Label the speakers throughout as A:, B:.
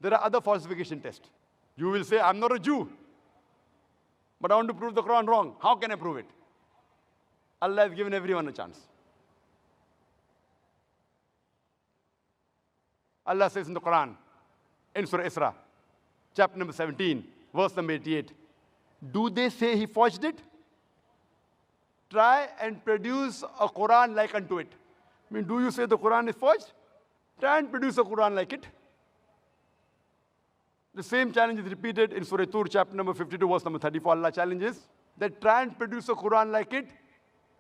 A: There are other falsification tests. You will say, I'm not a Jew, but I want to prove the Quran wrong. How can I prove it? Allah has given everyone a chance. Allah says in the Quran, in Surah Isra, chapter number 17, verse number 88, do they say he forged it? Try and produce a Quran like unto it. I mean, do you say the Quran is forged? Try and produce a Quran like it. The same challenge is repeated in Surah Tur, chapter number 52, verse number 34. Allah challenges that try and produce a Quran like it,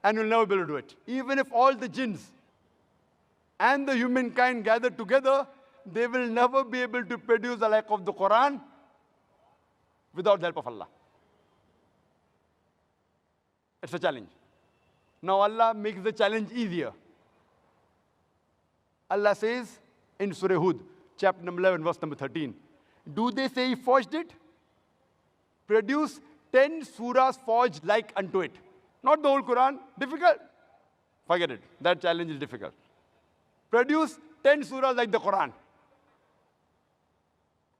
A: and you'll never be able to do it. Even if all the jinns and the humankind gather together, they will never be able to produce the like of the Quran without the help of Allah. It's a challenge. Now Allah makes the challenge easier. Allah says in Surah Hud, chapter number 11, verse number 13, do they say he forged it? Produce 10 surahs forged like unto it. Not the whole Quran. Difficult? Forget it. That challenge is difficult. Produce 10 surahs like the Quran.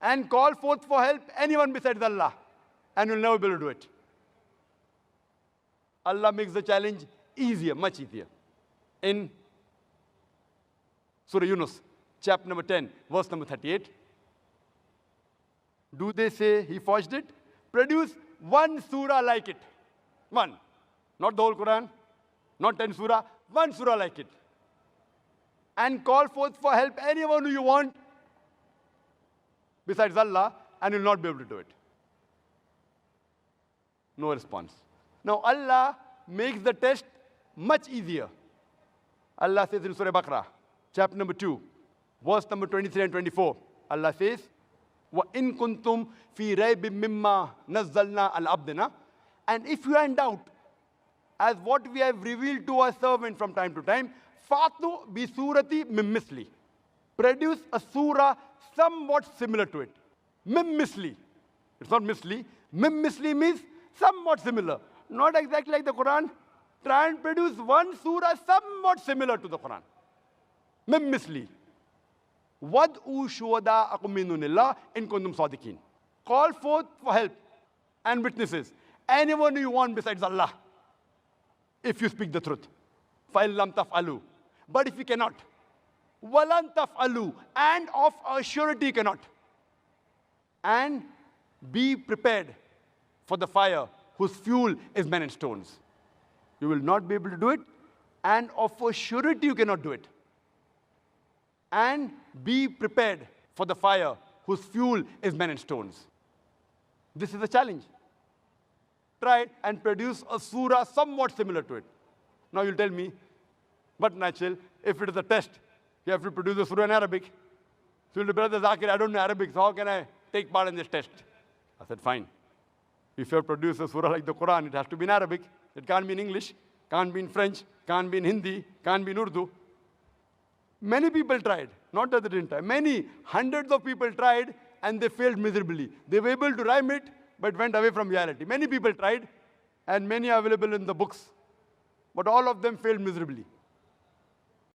A: And call forth for help anyone besides Allah. And you'll never be able to do it. Allah makes the challenge easier, much easier. In Surah Yunus, chapter number 10, verse number 38. Do they say he forged it? Produce one surah like it. One. Not the whole Quran, not 10 surah, one surah like it. And call forth for help anyone who you want besides Allah, and you'll not be able to do it. No response. Now Allah makes the test much easier. Allah says in Surah Baqarah, chapter number 2, verse number 23 and 24. Allah says, وَإِن كُنْتُمْ فِي رَيْبٍ مِّمَّا نَزَّلْنَا عَلَى عَبْدِنَا. And if you are in doubt, as what we have revealed to our servant from time to time, فَأْتُوا بِسُورَةٍ مِّن مِّثْلِهِ. Produce a surah somewhat similar to it. Mim misli. It's not misli. Mim misli means somewhat similar. Not exactly like the Quran. Try and produce one surah somewhat similar to the Quran. Mim misli. Wad'u shuhada'akum min dunillah in kuntum sadiqin. Call forth for help and witnesses. Anyone you want besides Allah, if you speak the truth. فَإِن لَمْ تَفْعَلُوا. But if you cannot, وَلَن تَفْعَلُوا. And of a surety you cannot. And be prepared for the fire whose fuel is men and stones. You will not be able to do it, and of a surety you cannot do it. And be prepared for the fire whose fuel is men and stones. This is a challenge. Try and produce a surah somewhat similar to it. Now you'll tell me, but natural, if it is a test, you have to produce a surah in Arabic. So you'll say, Brother Zakir, I don't know Arabic, so how can I take part in this test? I said, fine. If you have produced a surah like the Quran, it has to be in Arabic. It can't be in English, can't be in French, can't be in Hindi, can't be in Urdu. Many people tried, not that they didn't try. Many, hundreds of people tried, and they failed miserably. They were able to rhyme it, but went away from reality. Many people tried, and many are available in the books. But all of them failed miserably.